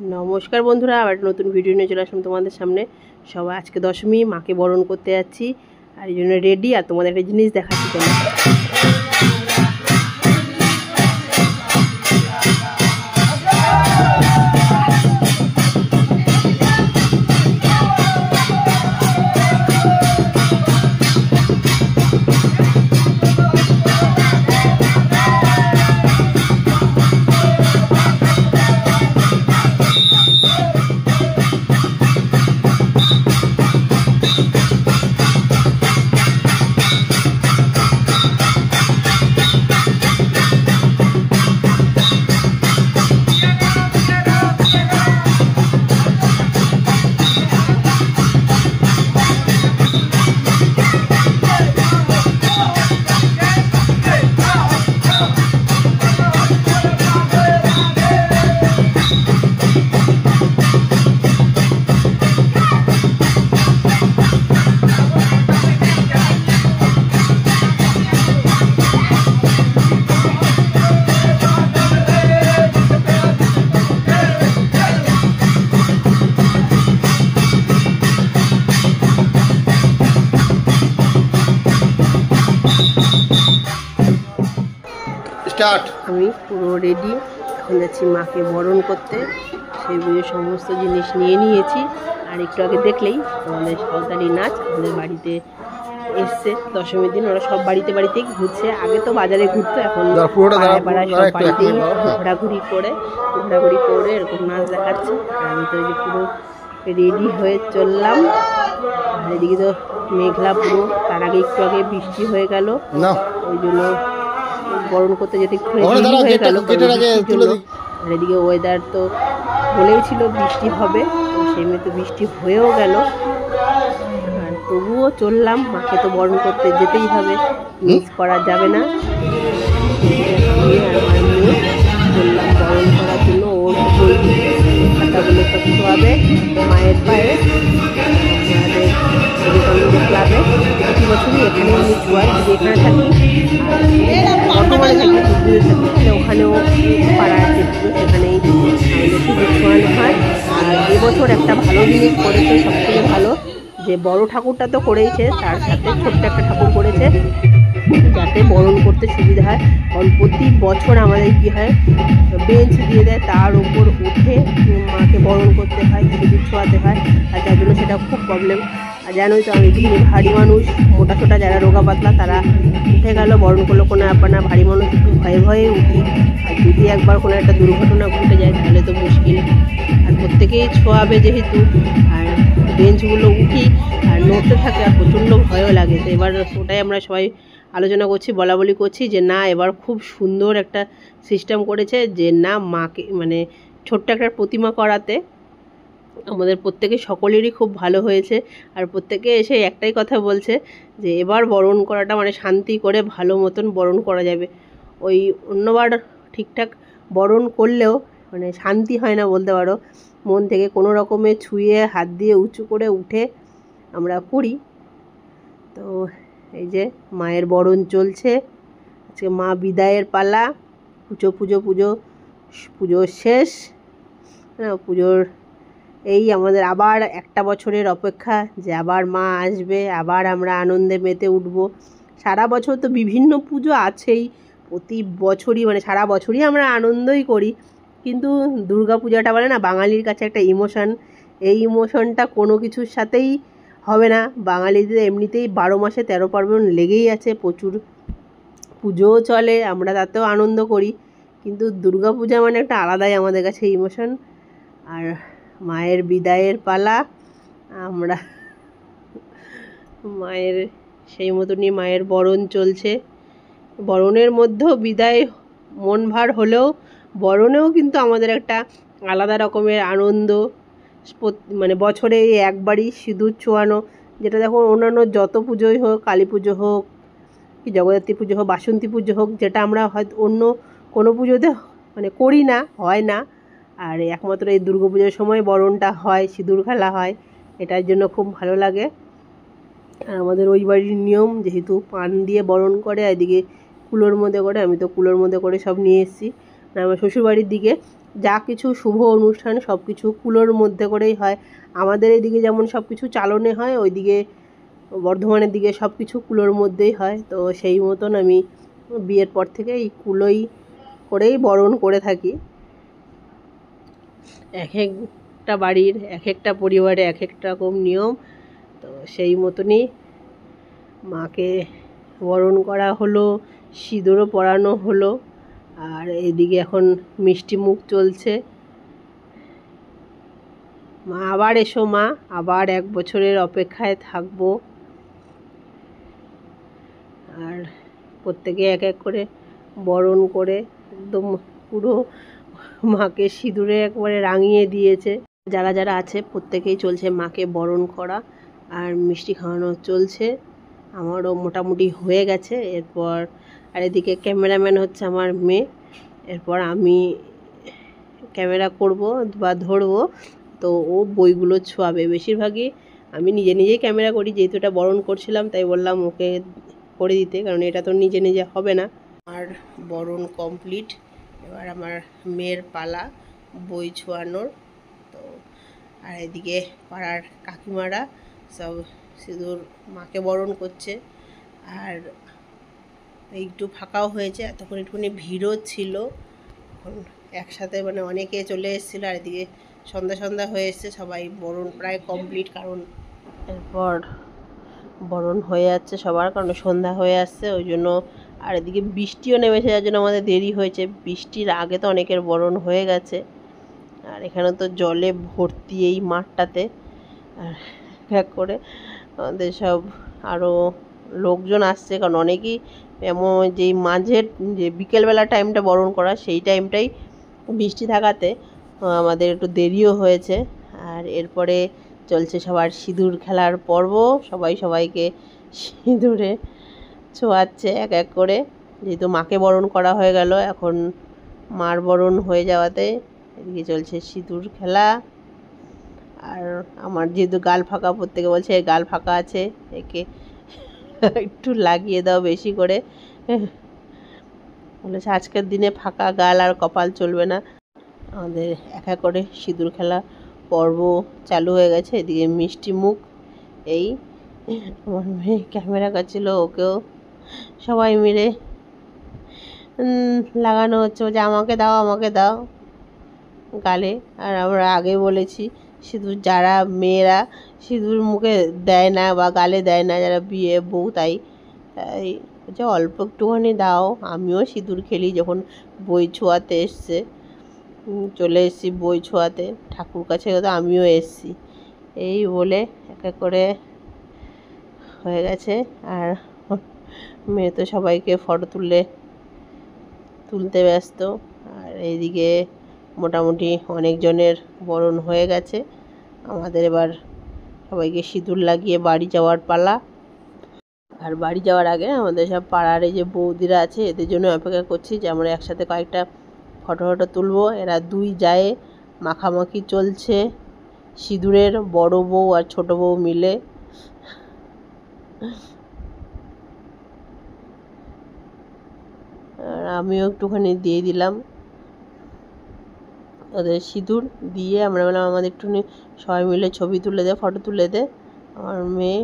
नमस्कार बंधुरा आबार नतून भिडियो निये चले आसलाम तोमादेर सामने। सबाई आजके दशमी माके बरण करते जाচ্ছি আর এইজন্য রেডি। আর তোমাদের একটা জিনিস দেখাচ্ছি তোমাদের। আমি পুরো রেডি, এখন যাচ্ছি মাকে বরণ করতে। সেই বুঝে সমস্ত জিনিস নিয়ে নিয়েছি। আর একটু আগে দেখলেই আমাদের সাঁওতালি নাচ আমাদের বাড়িতে এসছে দশমীর দিন। ওরা সব বাড়িতেই ঘুরছে। আগে তো বাজারে ঘুরতো, এখন পাড়ায় সব বাড়িতেই ঘোরাঘুরি করে এরকম নাচ দেখাচ্ছে। আর আমি তো এই যে পুরো রেডি হয়ে চললাম। আর এদিকে তো মেঘলা পুরো, তার আগে একটু আগে বৃষ্টি হয়ে গেল, ওই জন্য বরণ করতে যেতে একটু হয়ে গেল। আর এদিকে ওয়েদার তো বলেই ছিল বৃষ্টি হবে, সেই মতো বৃষ্টি হয়েও গেল। আর তবুও চললাম, মাকে তো বরণ করতে যেতেই হবে, মিস করা যাবে না। চললাম বরণ করার জন্য। ওর খাতাগুলো সব শোয়াবে মায়ের পায়ে। আমাদের ক্লাবে প্রতি বছরই এখানে আমি শোয়াই, যদি এখানে থাকি বর্তমানে থাকি থাকি ওখানেও পাড়া আছে সেখানেই শুধু শোয়ানো হয়। আর এবছর একটা ভালো জিনিস করেছে, সবথেকে ভালো যে বড় ঠাকুরটা তো করেইছে, তার সাথে ছোট্ট একটা ঠাকুর করেছে যাতে বরণ করতে সুবিধা হয়। কারণ প্রতি বছর আমাদের কী হয়, বেঞ্চ দিয়ে দেয়, তার উপর উঠে মাকে বরণ করতে হয়, সিঁদুর ছোঁয়াতে হয়। আর যার জন্য সেটা খুব প্রবলেম। আর জানোই তো আমি ভারী মানুষ, মোটা সোটা যারা রোগা পাতলা তারা উঠে গেল, বরণ করলো কোনো ব্যাপার না। ভারী মানুষ একটু ভয়ে উঠি। আর যদি একবার কোনো একটা দুর্ঘটনা ঘটে যায় তাহলে তো মুশকিল। আর প্রত্যেকেই ছোঁয়াবে যেহেতু, আর বেঞ্চগুলো উঠি আর নড়তে থাকে, আর প্রচণ্ড ভয়ও লাগে। তো এবার ওটাই আমরা সবাই আলোচনা করছি, বলাবলি করছি যে না, এবার খুব সুন্দর একটা সিস্টেম করেছে যে না, মাকে মানে ছোট্ট একটা প্রতিমা করাতে আমাদের সকলেরই খুব ভালো হয়েছে। আর প্রত্যেকে এসে একটাই কথা বলছে যে এবার বরণ করাটা মানে শান্তি করে ভালো মতন বরণ করা যাবে। ওই অন্যবার ঠিকঠাক বরণ করলেও মানে শান্তি হয় না বলতে পারো। মন থেকে কোনো রকমে ছুঁয়ে হাত দিয়ে উঁচু করে উঠে আমরা করি। তো এই যে মায়ের বরণ চলছে, আজকে মা বিদায়ের পালা। পুজো শেষ, পুজোর এই আমাদের আবার একটা বছরের অপেক্ষা যে আবার মা আসবে, আবার আমরা আনন্দে মেতে উঠব। সারা বছর তো বিভিন্ন পুজো আছেই, প্রতি বছরই মানে সারা বছরই আমরা আনন্দই করি। কিন্তু দুর্গা পূজাটা বলে না বাঙালির কাছে একটা ইমোশন, এই ইমোশনটা কোনো কিছুর সাথেই হবে না। বাঙালিদের এমনিতেই 12 মাসে 13 পার্বণ লেগেই আছে, প্রচুর পুজোও চলে, আমরা তাতেও আনন্দ করি। কিন্তু দুর্গা পূজা মানে একটা আলাদাই আমাদের কাছে ইমোশন। আর মায়ের বিদায়ের পালা, আমরা মায়ের সেই মতনই মায়ের বরণ চলছে। বরণের মধ্যেও বিদায় মন ভার হলেও বরণেও কিন্তু আমাদের একটা আলাদা রকমের আনন্দ। মানে বছরে একবারই সিঁদুর ছোঁয়ানো, যেটা দেখো অন্যান্য যত পুজোই হোক, কালী পুজো হোক কি জগদ্ধাত্রী পুজো হোক, বাসন্তী পুজো হোক, যেটা আমরা হয়তো অন্য কোনো পুজোতে মানে করি না, হয় না। আর একমাত্র এই দুর্গা পুজোর সময় বরণটা হয়, সিঁদুর খেলা হয়, এটার জন্য খুব ভালো লাগে। আর আমাদের ওই বাড়ির নিয়ম, যেহেতু পান দিয়ে বরণ করে, এদিকে কুলোর মধ্যে করে, আমি তো কুলোর মধ্যে করে সব নিয়ে এসেছি। আর আমার শ্বশুরবাড়ির দিকে যা কিছু শুভ অনুষ্ঠান সব কিছু কুলোর মধ্যে করেই হয়। আমাদের এদিকে যেমন সব কিছু চালনে হয়, ওইদিকে বর্ধমানের দিকে সব কিছু কুলোর মধ্যেই হয়। তো সেই মতন আমি বিয়ের পর থেকে এই কুলোই করেই বরণ করে থাকি। এক একটা বাড়ির এক একটা পরিবারে এক এক রকম নিয়ম। তো সেই মতনই মাকে বরণ করা হলো, সিঁদুরও পরানো হলো, আর এদিকে এখন মিষ্টি মুখ চলছে। মা আবার এসো, মা আবার 1 বছরের অপেক্ষায় থাকবো। আর প্রত্যেকে এক এক করে বরণ করে একদম পুরো মাকে সিঁদুরে একবারে রাঙিয়ে দিয়েছে। যারা যারা আছে প্রত্যেকেই চলছে মাকে বরণ করা আর মিষ্টি খাওয়ানো চলছে। আমারও মোটামুটি হয়ে গেছে। এরপর আর এদিকে ক্যামেরাম্যান হচ্ছে আমার মেয়ে। এরপর আমি ক্যামেরা করব বা ধরবো, তো ও বইগুলো ছোঁয়াবে। বেশিরভাগই আমি নিজে নিজেই ক্যামেরা করি, যেহেতু এটা বরণ করছিলাম তাই বললাম ওকে করে দিতে, কারণ এটা তো নিজে নিজে হবে না। আর বরণ কমপ্লিট, এবার আমার মেয়ের পালা বই ছোঁয়ানোর। তো আর এদিকে পাড়ার কাকিমারা সব সিঁদুর মাকে বরণ করছে। আর একটু ফাঁকাও হয়েছে, এতক্ষণ একটুখানি ভিড়ও ছিল। এখন একসাথে মানে অনেকে চলে এসেছিলো, আর এদিকে সন্ধ্যা সন্ধ্যা হয়ে এসছে, সবাই বরণ প্রায় কমপ্লিট। কারণ এরপর বরণ হয়ে যাচ্ছে সবার, কারণ সন্ধ্যা হয়ে আসছে ওই জন্য। আর এদিকে বৃষ্টিও নেমেছে, যার জন্য আমাদের দেরি হয়েছে। বৃষ্টির আগে তো অনেকের বরণ হয়ে গেছে। আর এখানে তো জলে ভর্তি এই মাঠটাতে। আর এক করে আমাদের সব আরও লোকজন আসছে, কারণ অনেকেই এমন যেই মাঝের যে বিকেলবেলা টাইমটা বরণ করা, সেই টাইমটাই বৃষ্টি থাকাতে আমাদের একটু দেরিও হয়েছে। আর এরপরে চলছে সবার সিঁদুর খেলার পর্ব। সবাই সবাইকে সিঁদুরে ছোঁয়াচ্ছে এক এক করে, যেহেতু মাকে বরণ করা হয়ে গেল, এখন মার বরণ হয়ে যাওয়াতে এদিকে চলছে সিঁদুর খেলা। আর আমার যেহেতু গাল ফাঁকা, প্রত্যেকে বলছে গাল ফাঁকা আছে, একে একটু লাগিয়ে দাও বেশি করে। বলেছে আজকের দিনে ফাঁকা গাল আর কপাল চলবে না। আমাদের এক এক করে সিঁদুর খেলা পর্ব চালু হয়ে গেছে। এদিকে মিষ্টি মুখ, এই আমার মেয়ে ক্যামেরা করছিল, ওকেও সবাই মিলে লাগানো হচ্ছে, যে আমাকে দাও আমাকে দাও গালে। আর আমরা আগে বলেছি সিঁদুর যারা মেয়েরা সিঁদুর মুখে দেয় না বা গালে দেয় না, যারা বিয়ে বউ, তাই যে অল্প একটুখানি দাও। আমিও সিঁদুর খেলি যখন বই ছোঁয়াতে এসছে, চলে এসেছি বই ছোঁয়াতে, ঠাকুর কাছে তো আমিও এসেছি। এই বলে এক এক করে হয়ে গেছে। আর মেয়ে তো সবাইকে ফটো তুলতে ব্যস্ত। আর এইদিকে মোটামুটি অনেকজনের বরণ হয়ে গেছে। আমাদের এবার সবাইকে সিঁদুর লাগিয়ে বাড়ি যাওয়ার পালা। আর বাড়ি যাওয়ার আগে আমাদের সব পাড়ার এই যে বৌদিরা আছে, এদের জন্য অপেক্ষা করছি যে আমরা একসাথে কয়েকটা ফটো তুলবো। এরা দুই যায় মাখামাখি চলছে সিঁদুরের, বড় বউ আর ছোট বউ মিলে। আর আমিও একটুখানি দিয়ে দিলাম ওদের সিঁদুর দিয়ে। আমরা বললাম আমাদের একটুখানি সবাই মিলে ছবি তুলে দে, ফটো তুলে দে। আমার মেয়ে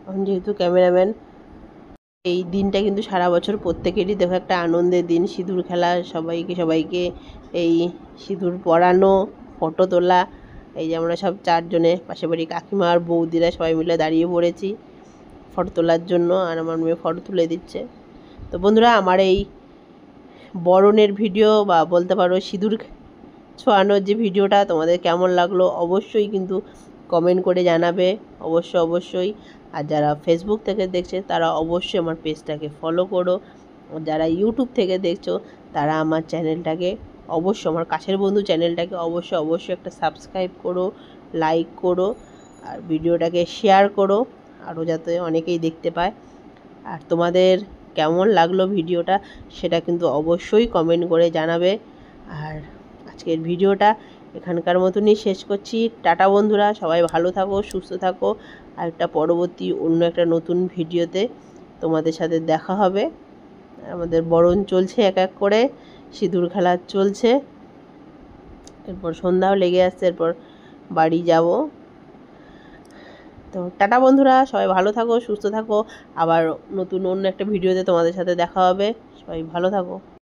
এখন যেহেতু ক্যামেরাম্যান, এই দিনটা কিন্তু সারা বছর প্রত্যেকেরই দেখো একটা আনন্দের দিন, সিঁদুর খেলা, সবাইকে এই সিঁদুর পরানো, ফটো তোলা। এই যে আমরা সব চারজনে পাশে বাড়ি কাকিমা আর বৌদিরা সবাই মিলে দাঁড়িয়ে পড়েছি ফটো তোলার জন্য, আর আমার মেয়ে ফটো তুলে দিচ্ছে। তো বন্ধুরা, আমার এই বরণের ভিডিও বা বলতে পারো সিঁদুর ছোঁয়ানোর যে ভিডিওটা তোমাদের কেমন লাগলো অবশ্যই কিন্তু কমেন্ট করে জানাবে, অবশ্যই। আর যারা ফেসবুক থেকে দেখছে তারা অবশ্যই আমার পেজটাকে ফলো করো। যারা ইউটিউব থেকে দেখছো তারা আমার চ্যানেলটাকে অবশ্যই, আমার কাছের বন্ধু চ্যানেলটাকে অবশ্যই একটা সাবস্ক্রাইব করো, লাইক করো, আর ভিডিওটাকে শেয়ার করো, আরও যাতে অনেকেই দেখতে পায়। আর তোমাদের কেমন লাগলো ভিডিওটা সেটা কিন্তু অবশ্যই কমেন্ট করে জানাবে। আর আজকের ভিডিওটা এখানকার মতনই শেষ করছি। টাটা বন্ধুরা, সবাই ভালো থাকো, সুস্থ থাকো। আর একটা পরবর্তী অন্য একটা নতুন ভিডিওতে তোমাদের সাথে দেখা হবে। আমাদের বরণ চলছে এক এক করে, সিঁদুর খেলা চলছে। এরপর সন্ধ্যাও লেগে আসছে, এরপর বাড়ি যাব। তো টাটা বন্ধুরা, সবাই ভালো থাকো, সুস্থ থাকো। আবার নতুন অন্য একটা ভিডিওতে তোমাদের সাথে দেখা হবে। সবাই ভালো থাকো।